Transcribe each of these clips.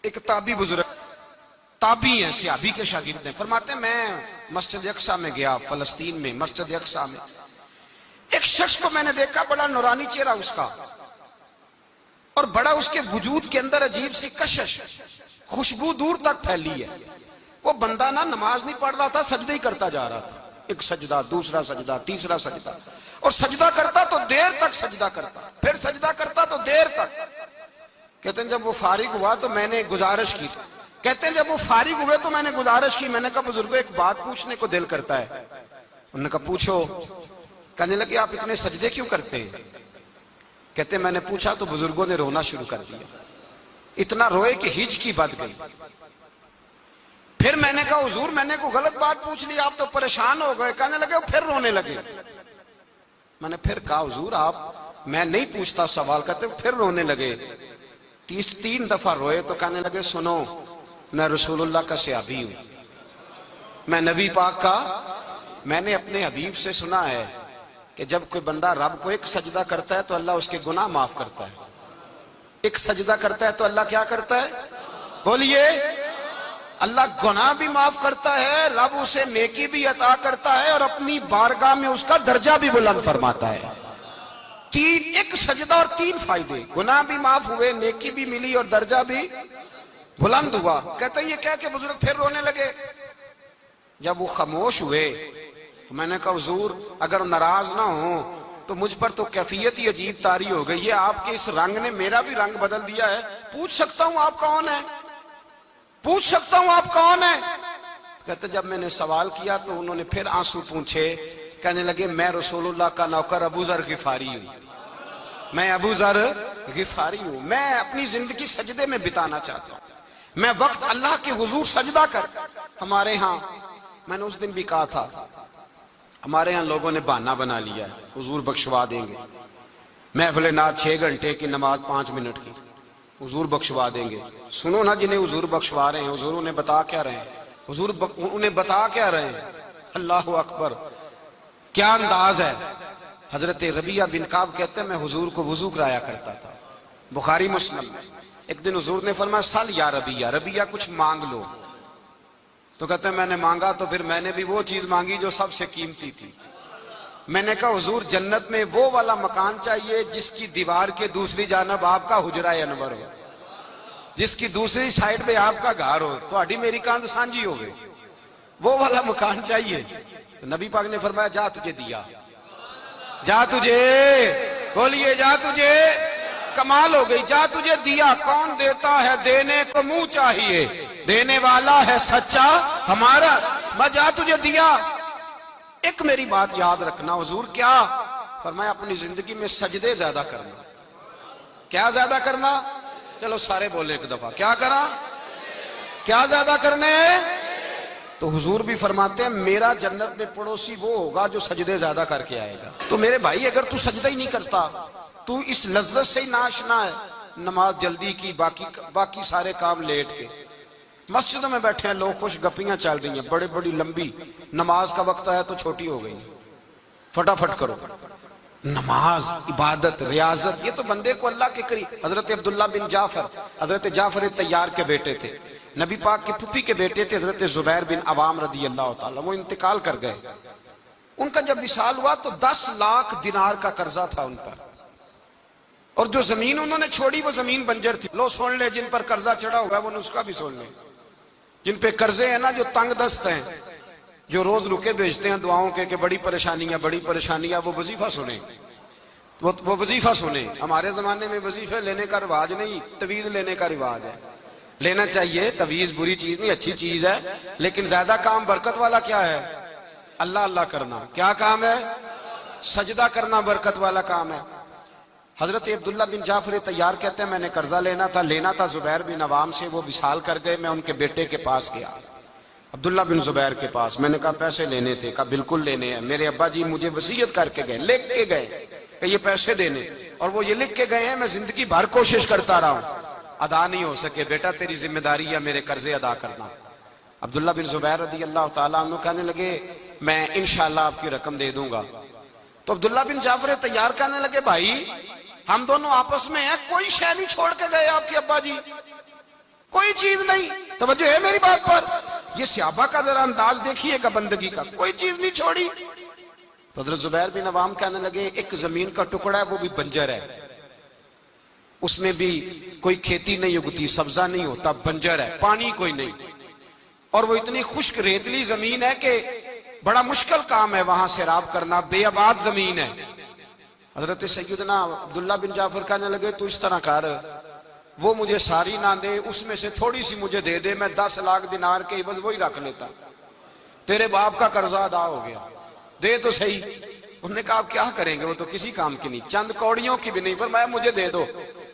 ایک تابی بزرگ تابی ہیں، صحابی کے شاگرد ہیں، فرماتے ہیں میں مسجد اقصی میں گیا، فلسطین میں مسجد اقصی میں ایک شخص کو میں نے دیکھا، بڑا نورانی چہرہ اس کا، اور بڑا اس کے وجود کے اندر عجیب سی کشش، خوشبو دور تک پھیلی ہے۔ وہ بندہ نا نماز نہیں پڑھ رہا تھا، سجدہ ہی کرتا جا رہا تھا، ایک سجدہ، دوسرا سجدہ، تیسرا سجدہ، اور سجدہ کرتا تو دیر تک سجدہ کرتا، پھر سجدہ کرتا تو دیر تک۔ کہتے ہیں جب وہ فارغ ہوا تو میں نے گزارش کی، کہتے ہیں جب وہ فارغ ہوئے تو میں نے گزارش کی، میں نے کہا بزرگوں ایک بات پوچھنے کو دل کرتا ہے۔ انہوں نے کہا پوچھو۔ کہنے لگے آپ اتنے سجدے کیوں کرتے ہیں؟ کہتے ہیں میں نے پوچھا تو بزرگوں نے رونا شروع کر دیا، اتنا روئے کہ ہچکی بد گئی۔ پھر میں نے کہا حضور میں نے کوئی غلط بات پوچھ لی، آپ تو پریشان ہو گئے؟ کہنے لگے پھر رونے لگے۔ میں نے پھر کہا حضور آپ، میں نہیں پوچھتا سوال، کرتے پھر رونے لگے۔ 3 دفعہ روئے تو کہنے لگے سنو میں رسول اللہ کا صحابی ہوں، میں نبی پاک کا، میں نے اپنے حبیب سے سنا ہے کہ جب کوئی بندہ رب کو ایک سجدہ کرتا ہے تو اللہ اس کے گناہ معاف کرتا ہے، ایک سجدہ کرتا ہے تو اللہ کیا کرتا ہے؟ بولیے، اللہ گناہ بھی معاف کرتا ہے، رب اسے نیکی بھی عطا کرتا ہے، اور اپنی بارگاہ میں اس کا درجہ بھی بلند فرماتا ہے۔ ایک سجدہ اور 3 فائدے، گناہ بھی معاف ہوئے، نیکی بھی ملی، اور درجہ بھی بلند ہوا۔ کہتے ہیں یہ کہہ کے بزرگ پھر رونے لگے۔ جب وہ خاموش ہوئے تو میں نے کہا حضور اگر ناراض نہ ہوں تو مجھ پر تو کیفیت ہی عجیب طاری ہو گئی ہے، آپ کے اس رنگ نے میرا بھی رنگ بدل دیا ہے، پوچھ سکتا ہوں آپ کون ہیں؟ پوچھ سکتا ہوں آپ کون ہیں؟ کہتے جب میں نے سوال کیا تو انہوں نے پھر آنسو پونچھے، کہنے لگے میں رسول اللہ کا نوکر ابو ذر غفاری ہوں، میں ابو ذر غفاری ہوں، میں اپنی زندگی سجدے میں بتانا چاہتا ہوں، میں وقت اللہ کے حضور سجدہ کر۔ ہمارے ہاں میں نے اس دن بھی کہا تھا، ہمارے ہاں لوگوں نے بہانہ بنا لیا ہے حضور بخشوا دیں گے، محفل نعت 6 گھنٹے کی، نماز 5 منٹ کی، حضور بخشوا دیں گے۔ سنو نا جنہیں حضور بخشوا رہے ہیں، حضور انہیں بتا کیا رہے ہیں؟ حضور انہیں بتا کیا رہے ہیں؟ اللہ اکبر، کیا انداز ہے! حضرت ربیعہ بن کعب کہتے ہیں میں حضور کو وضو کرایا کرتا تھا، بخاری مسلم میں۔ ایک دن حضور نے فرمایا سل یا ربیعہ، ربیعہ کچھ مانگ لو، تو کہتے ہیں میں نے مانگا تو پھر میں نے بھی وہ چیز مانگی جو سب سے قیمتی تھی۔ میں نے کہا حضور جنت میں وہ والا مکان چاہیے جس کی دیوار کے دوسری جانب آپ کا حجرہ انور ہو، جس کی دوسری سائیڈ پہ آپ کا گھر ہو، تو اڈی میری کاند سانجی ہو گئی، وہ والا مکان چاہیے۔ تو نبی پاک نے فرمایا جا تجھے دیا، جا تجھے، بولیے جا تجھے، کمال ہو گئی، جا تجھے دیا۔ کون دیتا ہے؟ دینے کو منہ چاہیے، دینے والا ہے سچا ہمارا، میں جا تجھے دیا۔ ایک میری بات یاد رکھنا، حضور کیا فرمایا؟ اپنی زندگی میں سجدے زیادہ کرنا۔ کیا زیادہ کرنا؟ چلو سارے بولے ایک دفعہ، کیا کرا؟ کیا زیادہ کرنے ہیں؟ تو حضور بھی فرماتے ہیں میرا جنت میں پڑوسی وہ ہوگا جو سجدے زیادہ کر کے آئے گا۔ تو میرے بھائی اگر تو سجدہ ہی نہیں کرتا، تو اس لذت سے ہی ناشنا ہے، نماز جلدی کی، باقی سارے کام لیٹ کے، مسجدوں میں بیٹھے ہیں لوگ، خوش گپیاں چل رہی ہیں، بڑے بڑی لمبی، نماز کا وقت آیا تو چھوٹی ہو گئی، فٹافٹ کرو۔ نماز، عبادت، ریاضت، یہ تو بندے کو اللہ کے قریب۔ حضرت عبداللہ بن جعفر، حضرت جعفر طیار کے بیٹے تھے، نبی پاک کی پھوپھی کے بیٹے تھے، حضرت زبیر بن عوام رضی اللہ تعالیٰ، وہ انتقال کر گئے۔ ان کا جب وصال ہوا تو 10 لاکھ دینار کا قرضہ تھا ان پر، اور جو زمین انہوں نے چھوڑی وہ زمین بنجر تھی۔ لو سن لے، جن پر قرضہ چڑھا ہوا ہے وہ نسخہ بھی سن لیں، جن پہ قرضے ہیں نا، جو تنگ دست ہیں، جو روز رکے بھیجتے ہیں دعاؤں کے کہ بڑی پریشانیاں بڑی پریشانیاں، وہ وظیفہ سنیں، وہ وظیفہ سنیں۔ ہمارے زمانے میں وظیفے لینے کا رواج نہیں، تویز لینے کا رواج ہے۔ لینا چاہیے، تویز بری چیز نہیں، اچھی چیز ہے، لیکن زیادہ کام برکت والا کیا ہے؟ اللہ اللہ کرنا۔ کیا کام ہے؟ سجدہ کرنا برکت والا کام ہے۔ حضرت عبداللہ بن جعفر طیار کہتے ہیں میں نے قرضہ لینا تھا زبیر بن عوام سے، وہ وصال کر گئے، میں ان کے بیٹے کے پاس گیا، عبداللہ بن زبیر کے پاس۔ میں نے کہا پیسے لینے تھے، کہا بالکل لینے ہیں، میرے ابا جی مجھے وصیت کر کے گئے، لکھ کے گئے کہ یہ پیسے دینے، اور وہ یہ لکھ کے گئے ہیں، میں زندگی بھر کوشش کرتا رہا ہوں، ادا نہیں ہو سکے، بیٹا تیری ذمہ داری ہے میرے قرضے ادا کرنا۔ عبداللہ بن زبیر رضی اللہ تعالیٰ عنہ کہنے لگے میں انشاءاللہ آپ کی رقم دے دوں گا۔ تو عبداللہ بن جعفر طیار کہنے لگے بھائی ہم دونوں آپس میں ہیں، کوئی شے نہیں چھوڑ کے گئے آپ کے ابا جی، کوئی چیز نہیں. توجہ ہے میری بات پر؟ یہ صحابہ کا ذرا انداز دیکھیے گا بندگی کا, کوئی چیز نہیں چھوڑی. حضرت زبیر بن عوام کہنے لگے ایک زمین کا ٹکڑا ہے وہ بھی بنجر ہے, اس میں بھی کوئی کھیتی نہیں اگتی, سبزہ نہیں ہوتا, بنجر ہے, پانی کوئی نہیں, اور وہ اتنی خشک ریتلی زمین ہے کہ بڑا مشکل کام ہے وہاں سیراب کرنا, بے آباد زمین ہے. حضرت سیدنا عبداللہ بن جعفر کہنے لگے تو اس طرح کر, وہ مجھے ساری نہ دے, اس میں سے تھوڑی سی مجھے دے دے, میں 10 لاکھ دینار کے عوض وہی رکھ لیتا, تیرے باپ کا قرضہ ادا ہو گیا, دے تو صحیح. انہوں نے کہا آپ کیا کریں گے, وہ تو کسی کام کی نہیں, چند کوڑیوں کی بھی نہیں, فرمایا مجھے دے دو,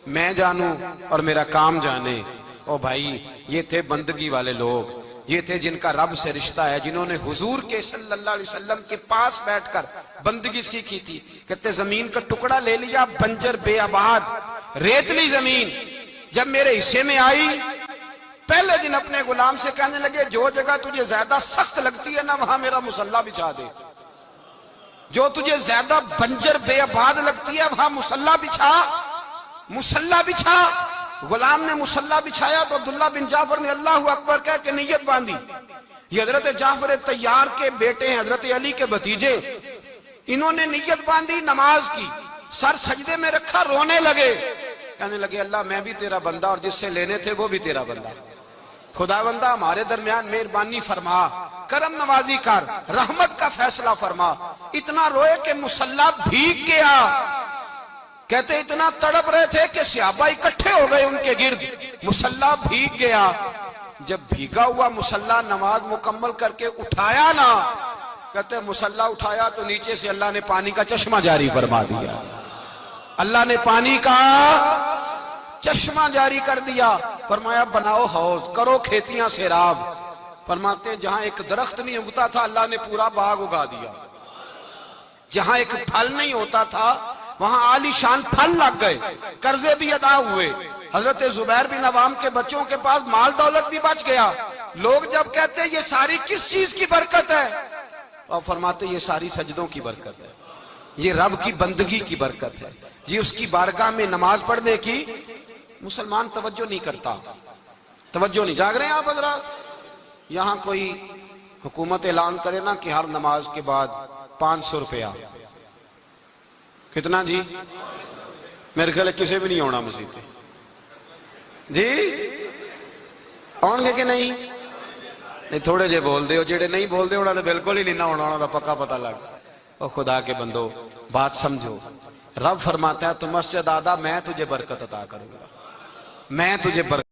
میں جانوں اور میرا کام جانے. او بھائی, یہ تھے بندگی والے لوگ, یہ تھے جن کا رب سے رشتہ ہے, جنہوں نے حضور کے صلی اللہ علیہ وسلم کے پاس بیٹھ کر بندگی سیکھی تھی. کہتے زمین کا ٹکڑا لے لیا, بنجر بے آباد ریتلی زمین, جب میرے حصے میں آئی پہلے دن اپنے غلام سے کہنے لگے جو جگہ تجھے زیادہ سخت لگتی ہے نا وہاں میرا مصلی بچھا دے, جو تجھے زیادہ بنجر بے آباد لگتی ہے وہاں مصلی بچھا, مصلی بچھا. غلام نے مصلی بچھایا تو عبداللہ بن جعفر نے اللہ اکبر کہہ کے نیت باندھی. یہ حضرت جعفر طیار کے بیٹے ہیں, حضرت علی کے بھتیجے, انہوں نے نیت باندھی نماز کی, سر سجدے میں رکھا, رونے لگے, کہنے لگے اللہ میں بھی تیرا بندہ اور جس سے لینے تھے وہ بھی تیرا بندہ, خدا بندہ ہمارے درمیان مہربانی فرما, کرم نوازی کر, رحمت کا فیصلہ فرما. اتنا روئے کہ مصلی بھیگ گیا. کہتے اتنا تڑپ رہے تھے کہ صحابہ اکٹھے ہو گئے ان کے گرد, مصلی بھیگ گیا. جب بھیگا ہوا مصلی نماز مکمل کر کے اٹھایا نا, کہتے مصلی اٹھایا تو نیچے سے اللہ نے پانی کا چشمہ جاری فرما دیا, اللہ نے پانی کا چشمہ جاری کر دیا. فرمایا بناؤ حوض, کرو کھیتیاں سیراب. فرماتے ہیں جہاں ایک درخت نہیں اگتا تھا اللہ نے پورا باغ اگا دیا, جہاں ایک پھل نہیں ہوتا تھا وہاں عالی شان پھل لگ گئے, قرضے بھی ادا ہوئے. حضرت زبیر بن عوام کے بچوں کے پاس مال دولت بھی بچ گیا. لوگ جب کہتے ہیں یہ ساری کس چیز کی برکت ہے, اور فرماتے یہ ساری سجدوں کی برکت ہے, یہ رب کی بندگی کی برکت ہے, یہ اس کی بارگاہ میں نماز پڑھنے کی. مسلمان توجہ نہیں کرتا, توجہ نہیں. جاگ رہے ہیں آپ حضرات؟ یہاں کوئی حکومت اعلان کرے نا کہ ہر نماز کے بعد 500 روپیہ, کتنا جی؟ میرے خیال ہے کسی بھی نہیں ہونا مسیح جی, آن گے کہ نہیں؟ نہیں تھوڑے جے بول دے ہو, جڑے نہیں بول دے ہونا تو بالکل ہی نہیں نہ ہونا دا پکا پتہ لگ. او خدا کے بندو بات سمجھو, رب فرماتا ہے تو مسجد آدھا میں تجھے برکت عطا کروں گا, میں تجھے برکت